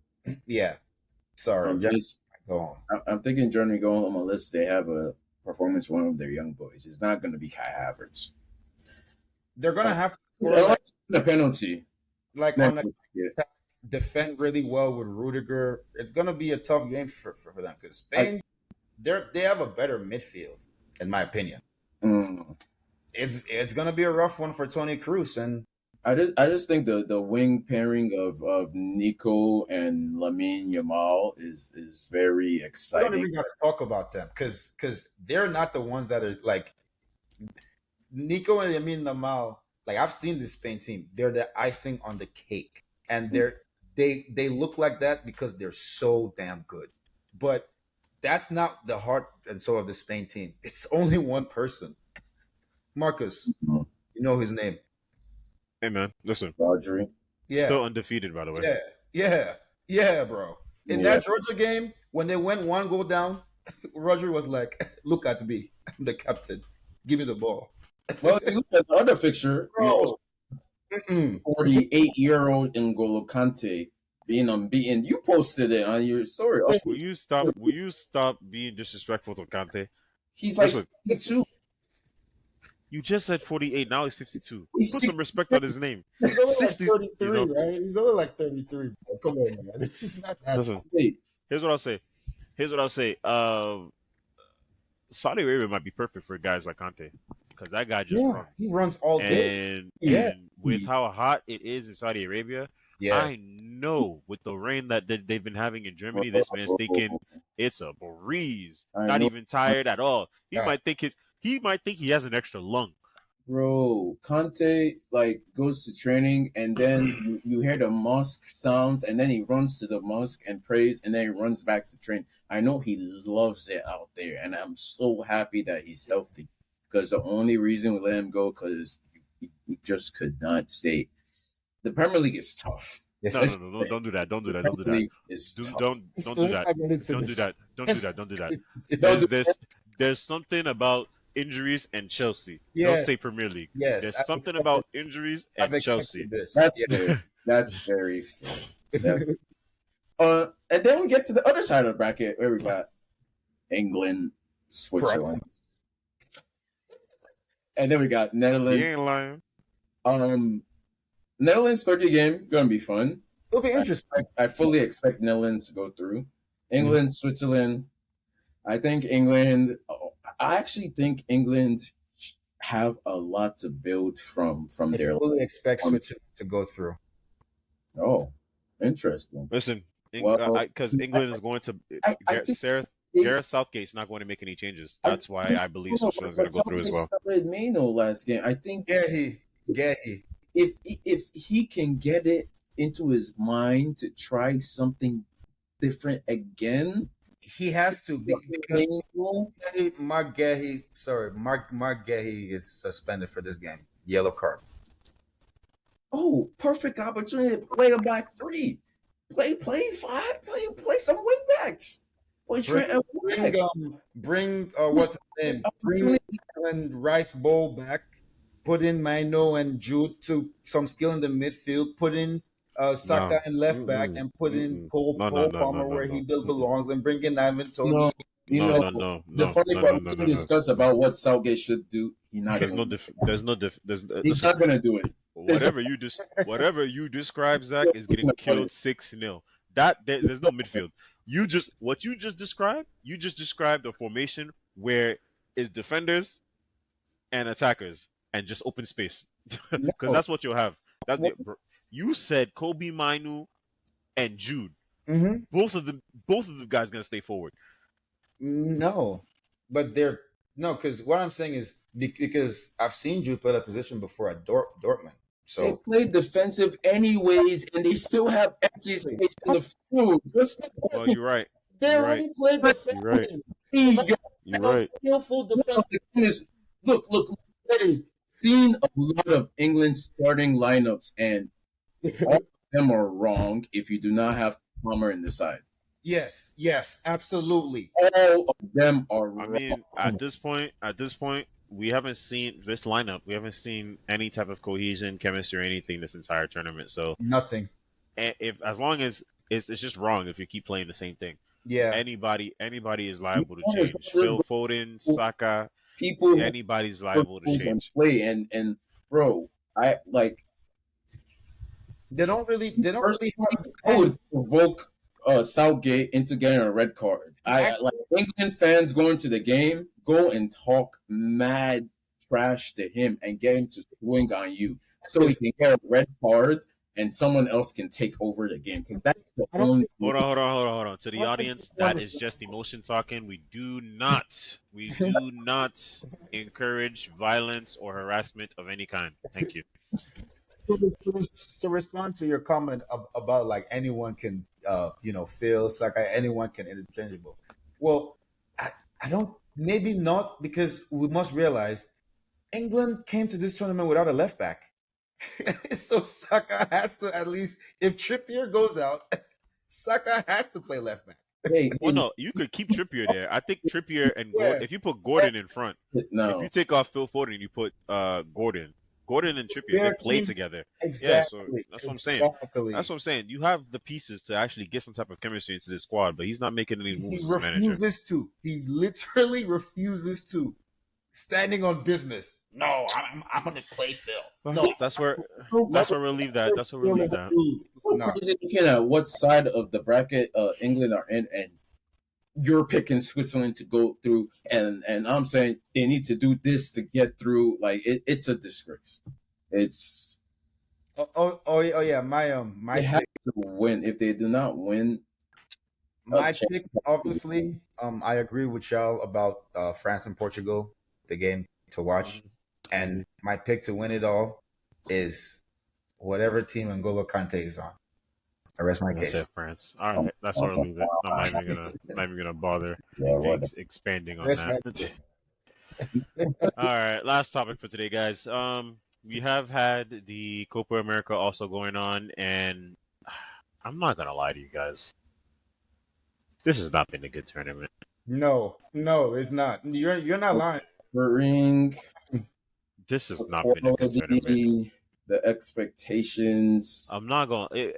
Yeah. Sorry, Germany Unless go home. I'm thinking Germany go home unless they have a performance from one of their young boys. It's not going to be Kai Havertz. They're gonna have to score Unless the penalty. like Then on a yeah. defend really well with Rudiger. It's gonna be a tough game for them because I, Spain they have a better midfield, in my opinion. mm, It's gonna be a rough one for Tony Cruz, and I just think the wing pairing of Nico and Lamine Yamal is very We don't exciting. even got to talk about them because they're not the ones that are like Nico and Yamin Lamal. Like I've seen this Spain team, they're the icing on the cake, and they look like that because they're so damn good. But that's not the heart and soul of the Spain team. It's only one person, Marcus. Mhm. You know his name. Hey man, listen. Rodri. Yeah, Still undefeated, by the way. yeah, yeah, yeah, bro. In Yeah. that Georgia game, when they went one goal down, Roger was like, "Look at me, I'm the captain. Give me the ball." Well, you look at the other fixture. You also Bro, mm-mm. 48-year-old N'Golo Kante being unbeaten. You posted it on your story. Oh, Will you stop? Will you stop being disrespectful to Kante? he's like Listen, 52. you just said 48. Now he's 52. He's Put some respect 63. on his name. He's only like 60. You 33, know. right? He's only like 33, bro. Come on, man. He's not that. Listen. Hey, Here's what I'll say. Here's what I'll say. Saudi Arabia might be perfect for guys like Kante because that guy just Yeah, runs. he runs all day. And Yeah. and with how hot it is in Saudi Arabia, Yeah. I know with the rain that they've been having in Germany, this man's thinking it's a breeze. I Not know. even tired at all. God. He might think he has an extra lung. Bro, Conte like goes to training and then you hear the mosque sounds and then he runs to the mosque and prays and then he runs back to train. I know he loves it out there and I'm so happy that he's healthy because the only reason we let him go because he just could not stay. The Premier League is tough. Yes, No, no, no, no, don't do that. Don't do The that. Don't do Premier that. League is Do, tough. don't do let's that. not get into Don't do this. that. Don't do that. Don't do that. Don't do There's something about injuries and Chelsea. Don't Yes. say Premier League. Yes, There's I've something expected- about injuries I've and expected Chelsea. this. That's Yeah. fair. That's very fair. That's and then we get to the other side of the bracket where we got England, Switzerland, and then we got He Netherlands. ain't lying. Netherlands 30 game gonna be fun. It'll be interesting. I fully expect Netherlands to go through. England, Switzerland. I think England. I actually think England have a lot to build from I their. fully expect Switzerland to go through. Oh, interesting. Listen, Well, because England is going to I think Gareth Southgate's not going to make any changes. That's why I believe Switzerland's going to go through as well. Started Mano last game. I think Gehi. if he can get it into his mind to try something different again, He has to because Mano, Mark Gehi is suspended for this game. Yellow card. oh, perfect opportunity to play a back three. Play five. Play some wing backs. Play Trent and wing Bring backs. what's his name? Bring and Rice Bowl back. Put in Mino and Jude to some skill in the midfield. Put in Saka and left back, and put in Cole Palmer where he belongs, and bring in Ivan Tony. No, the funny part we can discuss about what Southgate should do. He's not. He's not gonna do it. Whatever you describe, Zach, is getting killed 6-0. There's no midfield. What you just described a formation where it's defenders and attackers and just open space. Because that's what you'll have. You said Kobe Mainu and Jude. Mm-hmm. Both of the guys gonna stay forward. No, but because what I'm saying is because I've seen Jude play that position before at Dortmund. They So play defensive anyways, and they still have empty space in the field. Well, you're right. they You're already right. played defensive. You're right. You're right. Skillful defense. The thing is, look. Seen a lot of England starting lineups, and all of them are wrong if you do not have Palmer in the side. Yes, absolutely. All of them are I wrong. mean, at this point, we haven't seen this lineup. We haven't seen any type of cohesion, chemistry, or anything this entire tournament. So, Nothing. as long as it's just wrong if you keep playing the same thing. Yeah. Anybody is liable to change. Phil Foden, Saka, People anybody's liable to and change. play and bro, I like They don't really I would provoke Southgate into getting a red card. I like England fans going to the game, go and talk mad trash to him and get him to swing on you. so he can get a red card and someone else can take over the game because that's the I don't only think, way. Hold on. To I the don't think audience, people that is understand. just emotion talking. We do not encourage violence or harassment of any kind. Thank you. To respond to your comment about like anyone can feel Sakai, anyone can interchangeable. Well, I, I don't, maybe not, because we must realize England came to this tournament without a left back. So Saka has to, at least if Trippier goes out, Saka has to play left back. Hey, Well, no, you could keep Trippier there. I think Trippier and Gordon. Yeah. If you put Gordon in front, if you no, take off Phil Foden and you put Gordon and It's Trippier, they their play team. together. Yeah, so Exactly. that's what I'm saying. That's Exactly. what I'm saying. You have the pieces to actually get some type of chemistry into this squad, but he's not making any He moves as a manager. refuses to. He literally refuses to. Standing on business. No, I'm gonna play Phil. Well, No, that's where we'll leave that. That's where we'll leave that. so no. crazy looking at what side of the bracket England are in, and you're picking Switzerland to go through, and I'm saying they need to do this to get through. Like it's a disgrace. It's Oh yeah. My they have pick. to win. If they do not win, My pick, obviously. I agree with y'all about France and Portugal, the game to watch, Mhm. and my pick to win it all is whatever team N'Golo Kante is on. I rest my I said case. France. All right, that's where I'll leave it. I'm not even gonna bother yeah, what expanding on Rest that. my case. All right, last topic for today, guys. We have had the Copa America also going on, and I'm not gonna lie to you guys. This has not been a good tournament. No, it's not. You're not lying. ring This has the not been a good tournament. quality, the expectations. I'm not gonna.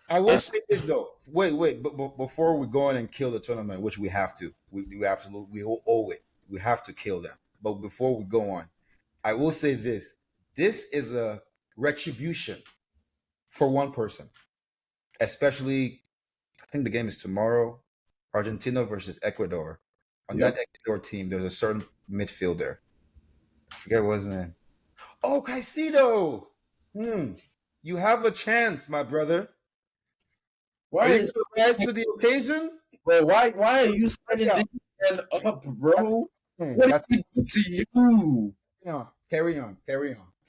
I will It's say this though. Wait. But before we go on and kill the tournament, which we have to, we absolutely, we owe it. We have to kill them. But before we go on, I will say this: this is a retribution for one person, especially. I think the game is tomorrow. Argentina versus Ecuador. On Yep. that Ecuador team, there's a certain midfielder. I forget what his name. Oh, Caicedo. You have a chance, my brother. Why Are you is going to rise to the occasion? bro? Why are you setting this man up, bro? What That's did he do to you? carry on.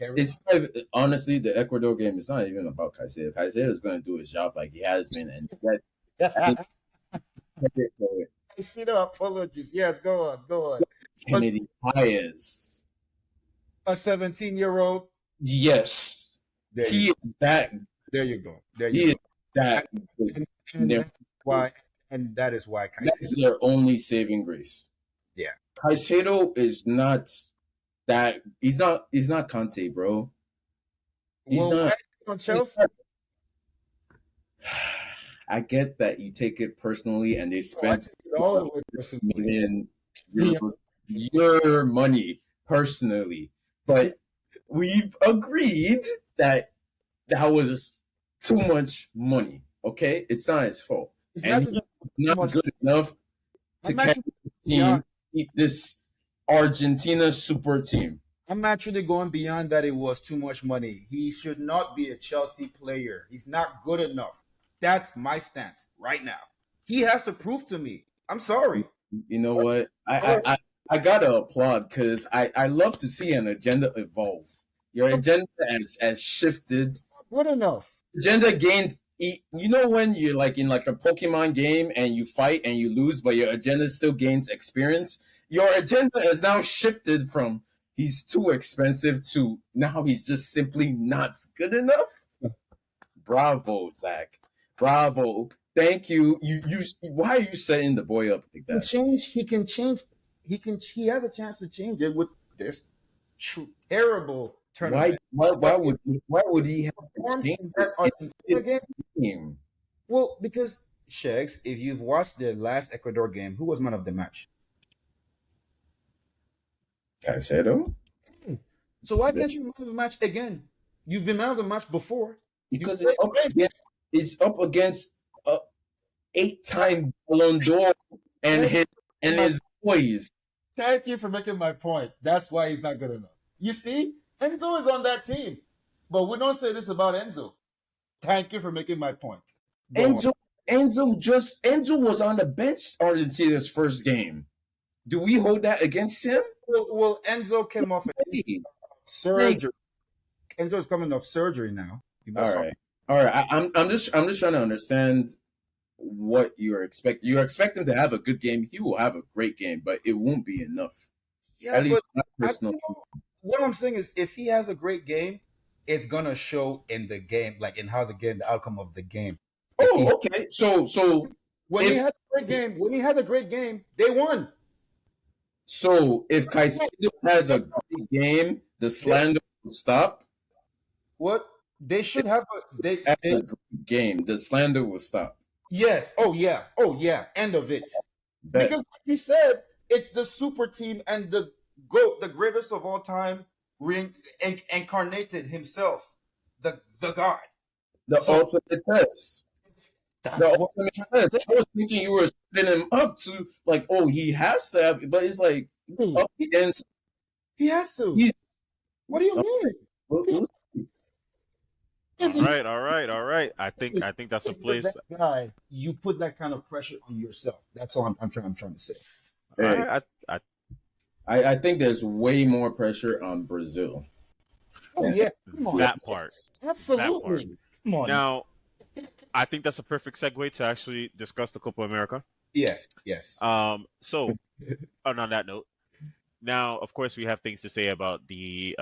It's not honestly the Ecuador game. It's not even about Caicedo. Caicedo is going to do his job like he has been, and I think credit for it. Caicedo, apologies. Yes, go on. But Kennedy Paez. a 17-year-old. Yes, There he you, is that. there you go. There He you is go. that. And, And and why? And that is why that's Caicedo. their only saving grace. Yeah. Caicedo is not that. He's not. He's not Conte, bro. He's Well, not. why on He's Chelsea? not- I get that you take it personally, and they I spent take it all the way personally. million Yeah. euros, your money personally, but we've agreed that that was too much money. Okay, it's not his fault, It's and not he's just not much. good enough to I'm carry actually the team, beyond. beat this Argentina super team. I'm actually going beyond that. It was too much money. He should not be a Chelsea player. He's not good enough. That's my stance right now. He has to prove to me. I'm sorry. You know what? I gotta applaud because I love to see an agenda evolve. Your agenda has shifted. Good enough. Agenda gained. You know when you're like in like a Pokemon game and you fight and you lose, but your agenda still gains experience. Your agenda has now shifted from he's too expensive to now he's just simply not good enough. Bravo, Zach. Bravo. Thank you. You. Why are you setting the boy up like He can that? change. He can change. He has a chance to change it with this terrible tournament. Why would he have to Performs change in it? that Argentina It's game. his team. Well, because Shags, if you've watched the last Ecuador game, who was man of the match? Caicedo? So why can't you man of the match again? You've been man of the match before. Because played great. it's up against a 8-time Ballon d'Or and his boys. Thank you for making my point. That's why he's not good enough. You see, Enzo is on that team. But we don't say this about Enzo. Thank you for making my point. Go on. Enzo was on the bench Argentina's first game. Do we hold that against him? Well, Enzo came off Hey, surgery. Enzo's coming off surgery now. You must all right. I'm just trying to understand what you're expecting. You're expecting to have a good game. He will have a great game, but it won't be enough. Yeah, At least but my personal. what I'm saying is, if he has a great game, it's gonna show in the game, like in how the outcome of the game. Oh, okay. So when he had a great game, they won. So if Caicedo has a great game, the slander will stop. What they should have A great game, the slander will stop. Yes. Oh yeah. End of it. Bet. Because like you said, it's the super team and the GOAT, the greatest of all time, incarnated himself, the God. The ultimate test. The ultimate test. I was thinking you were spinning him up to like, oh, he has to have, but it's like up against. He has to. What do you mean? All right. I think that's a place. That guy, you put that kind of pressure on yourself. That's all I'm trying to say. Hey, All right, I think there's way more pressure on Brazil. Oh yeah, come on. that part. Absolutely. That part. Come on. Now, I think that's a perfect segue to actually discuss the Copa America. Yes. So, on that note, now of course we have things to say about the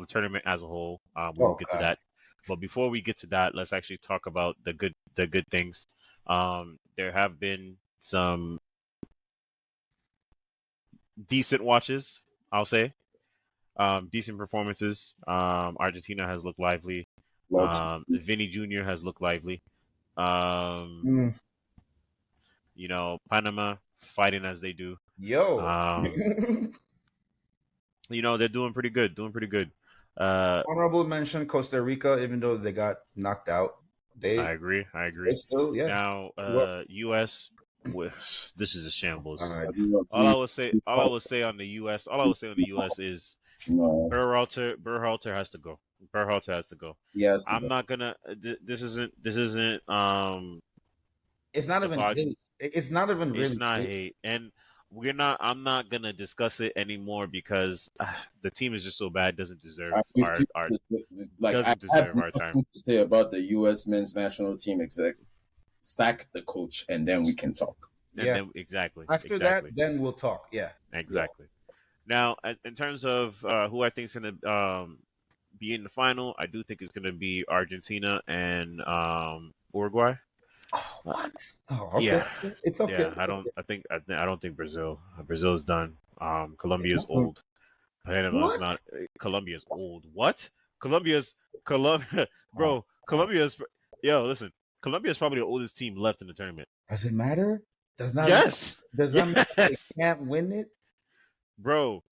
tournament as a whole. We'll get to that. But before we get to that, let's actually talk about the good things. There have been some decent watches, I'll say. Decent performances. Argentina has looked lively. Vinny Jr. has looked lively. You know, Panama fighting as they do. Yo. You know, they're doing pretty good. Honorable mention Costa Rica, even though they got knocked out. I agree. Still, yeah. Now, U.S. This is a shambles. All I would say on the U.S. is Berhalter has to go. Berhalter has to go. Yes. I'm not gonna. This isn't. It's not even hate. It's not even really. It's not hate, and we're not. I'm not gonna discuss it anymore because the team is just so bad. Doesn't deserve our doesn't deserve our time. To say about the U.S. men's national team exec, sack the coach, and then we can talk. Then, exactly. After that, then we'll talk. Yeah. Exactly. Now, in terms of who I think is gonna be in the final, I do think it's gonna be Argentina and Uruguay. Oh, what? Oh, okay. Yeah. It's okay. Yeah, I don't think Brazil. Brazil's done. Colombia's old. Panama's not. Colombia's old. What? Colombia. Bro. Colombia's. Yo, listen. Colombia's probably the oldest team left in the tournament. Does it matter? Does not. Yes. Does that mean they can't win it? Bro,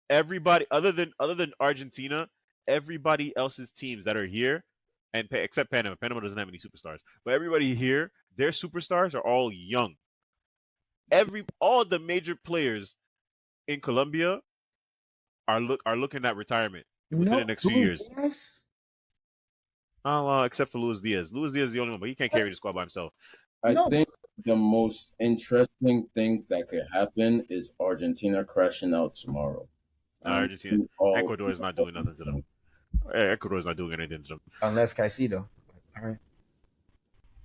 everybody other than Argentina, everybody else's teams that are here, and except Panama. Panama doesn't have any superstars, but everybody here, their superstars are all young. All the major players in Colombia are looking at retirement within the next few years. Yes. Oh, except for Luis Diaz. Luis Diaz is the only one, but he can't carry the squad by himself. I think the most interesting thing that could happen is Argentina crashing out tomorrow. Ecuador is not doing nothing to them. Ecuador is not doing anything to them unless Caicedo. All right.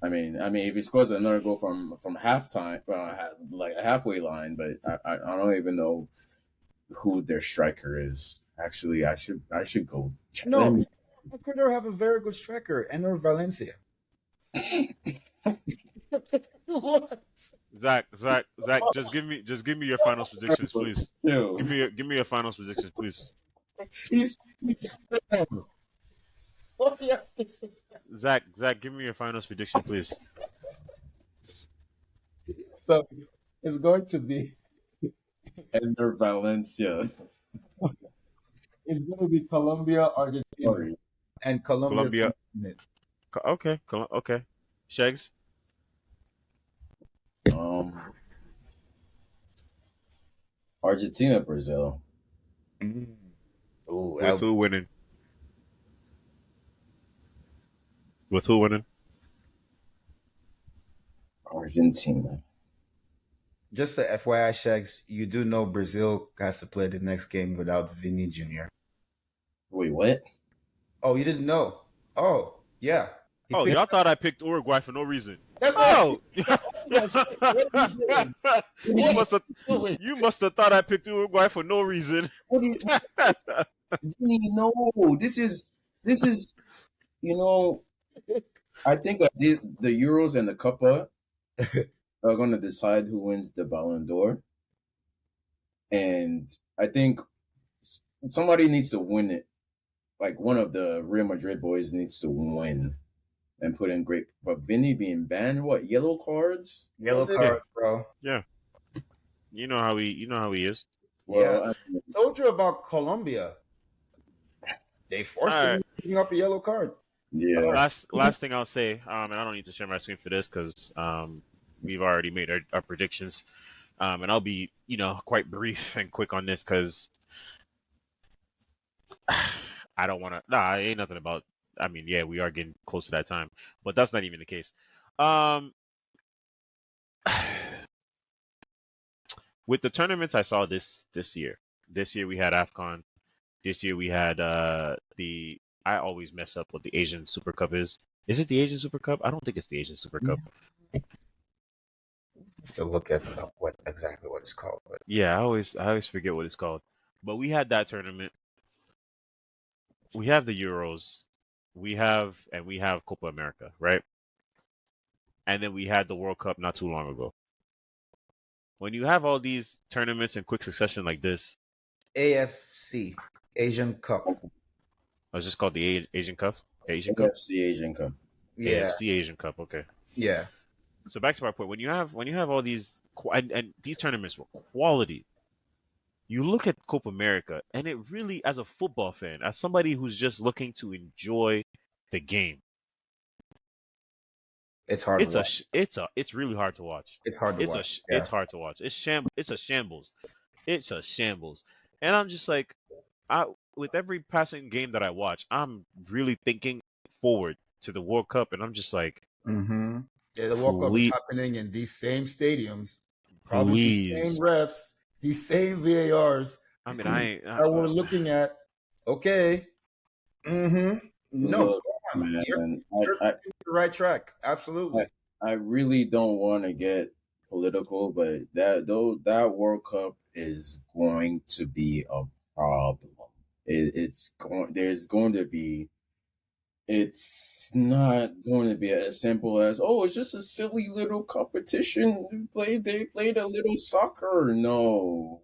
I mean, if he scores another goal from halftime, like a halfway line, but I don't even know who their striker is. Actually, I should go. No, Ecuador have a very good striker, Enor Valencia. What? Zach, just give me your final predictions, please. Give me your final predictions, please. Zach, give me your final prediction, please. So it's going to be Ender Valencia. It's going to be Colombia, Argentina, and Colombia. Okay. Shags. Argentina, Brazil. Ooh, with who winning? With who winning? Argentina. Just a FYI, Shags, you do know Brazil has to play the next game without Vinny Jr. Wait, what? Oh, you didn't know? Oh, yeah. He Oh, picked. y'all thought I picked Uruguay for no reason. That's what I Oh, was like. What are you doing? you What must have are you doing? you must have thought I picked Uruguay for no reason. What do no, this is you know. I think that the Euros and the Copa are going to decide who wins the Ballon d'Or, and I think somebody needs to win it. Like one of the Real Madrid boys needs to win and put in great. But Vinny being banned, what yellow cards? Yellow Was it? Yeah, card, bro. yeah. You know how he is. Yeah. Well, Told you about Colombia. They forced All him right. to bring up a yellow card. yeah. Last thing I'll say, and I don't need to share my screen for this because we've already made our predictions, and I'll be quite brief and quick on this because I don't want to. Nah, it ain't nothing about. I mean, yeah, we are getting close to that time, but that's not even the case. Um, with the tournaments I saw this year, we had AFCON. This year we had the. I always mess up what the Asian Super Cup is. Is it the Asian Super Cup? I don't think it's the Asian Super Cup. To look at what exactly what it's called. But Yeah, I always forget what it's called. But we had that tournament. We have the Euros. We have Copa America, right? And then we had the World Cup not too long ago. When you have all these tournaments in quick succession like this, AFC Asian Cup. I was just called the Asian Cup, Asian Cup, AFC Asian Cup. Yeah, AFC Asian Cup. Okay. yeah. So back to my point, when you have all these and these tournaments were quality, you look at Copa America, and it really, as a football fan, as somebody who's just looking to enjoy the game, It's hard to watch. it's really hard to watch. It's hard to It's watch. Yeah. it's hard to watch. It's a shambles. It's a shambles. And I'm just like, I with every passing game that I watch, I'm really thinking forward to the World Cup, and I'm just like, Mm-hmm. Yeah, the World Cup is please, happening in these same stadiums, probably these same please. refs, these same VARs I mean, I ain't. that we're looking at. Okay. Mm-hmm. No, Look, come on. man, You're on the right track. Absolutely. I really don't want to get political, but that World Cup is going to be a problem. It's going. There's going to be. It's not going to be as simple as it's just a silly little competition. They played a little soccer. No,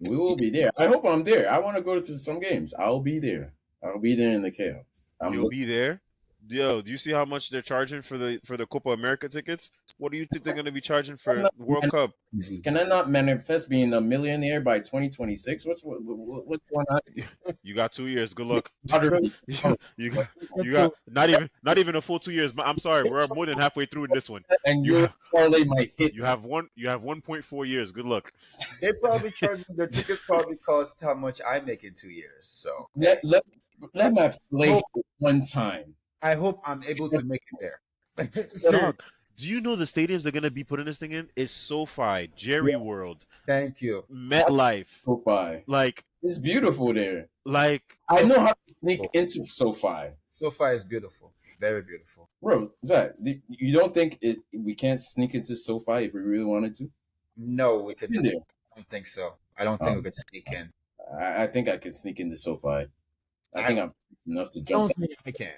we will be there. I hope I'm there. I want to go to some games. I'll be there. I'll be there in the chaos. You'll be there. Yo, do you see how much they're charging for the Copa America tickets? What do you think they're gonna be charging for World Cup? Can I not manifest being a millionaire by 2026? What's going on? You got 2 years. Good luck. Moderate. You got not even a full 2 years. I'm sorry, we're more than halfway through in this one. And You you have, parlay my hits. you have 1.4 years. Good luck. They probably charge their tickets probably cost how much I make in 2 years. So let my play one time. I hope I'm able to make it there. Dog, do you know the stadiums they're gonna be putting this thing in? Is SoFi, Jerry World, Thank you. MetLife. SoFi. Like It's beautiful there. like I know how to sneak into SoFi. SoFi is beautiful. Very beautiful. Bro, Zach, you don't think we can't sneak into SoFi if we really wanted to? No, we could. In there. I don't think so. I don't think we could sneak in. I think I could sneak into SoFi. I think I'm enough to I jump. don't think I can.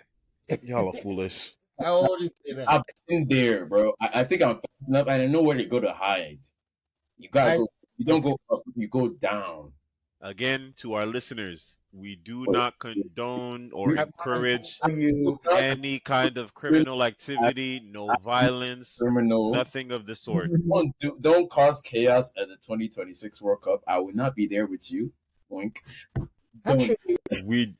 y'all are foolish. I already say that. I've been there, bro. I think I'm fast enough, and I know where to go to hide. You gotta go. You don't go up. You go down. Again, to our listeners, we do not condone or encourage You, any kind of criminal activity, no violence, Criminal. nothing of the sort. Don't cause chaos at the 2026 World Cup. I would not be there with you. Boink. actually, We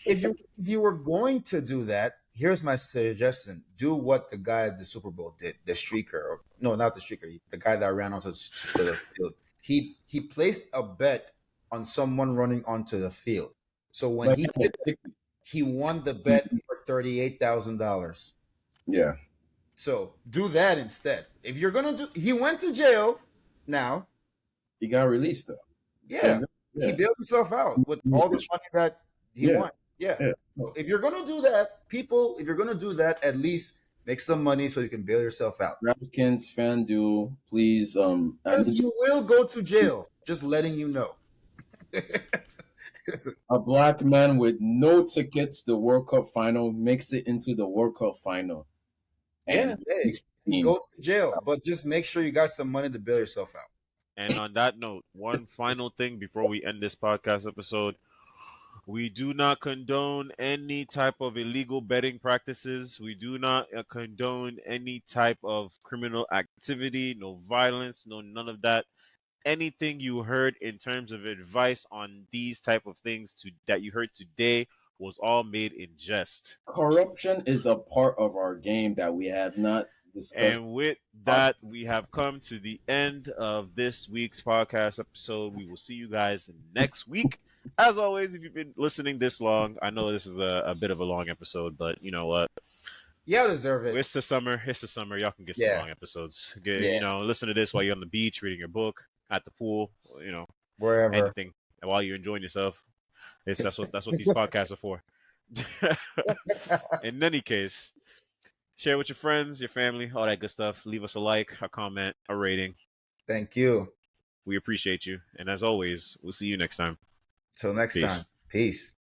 if you were going to do that, here's my suggestion: do what the guy at the Super Bowl did, the streaker. Or, no, not the streaker. The guy that ran onto the field. He placed a bet on someone running onto the field. So when he did, he won the bet for $38,000. Yeah, So do that instead. If you're gonna do, he went to jail. Now, he got released though. yeah, Same thing. he Yeah, bailed himself out with all the money that he yeah, won. Yeah. yeah. So if you're gonna do that, people, if you're gonna do that, at least make some money so you can bail yourself out. DraftKings, FanDuel, please. I Because need you will go to jail. Just letting you know. a black man with no tickets to the World Cup final makes it into the World Cup final, Yeah, and he hey, takes he the team. goes to jail, but just make sure you got some money to bail yourself out. And on that note, one final thing before we end this podcast episode. We do not condone any type of illegal betting practices. We do not condone any type of criminal activity, no violence, no none of that. Anything you heard in terms of advice on these type of things that you heard today was all made in jest. Corruption is a part of our game that we have not discussed. And with that, we have come to the end of this week's podcast episode. We will see you guys next week. As always, if you've been listening this long, I know this is a bit of a long episode, but you know what? Yeah, deserve it. It's the summer. It's the summer. Y'all can get some Yeah. long episodes. Yeah. Listen to this while you're on the beach, reading your book, at the pool, Wherever. anything. And while you're enjoying yourself. That's what these podcasts are for. In any case, share with your friends, your family, all that good stuff. Leave us a like, a comment, a rating. Thank you. We appreciate you. And as always, we'll see you next time. Till next Peace. time. Peace.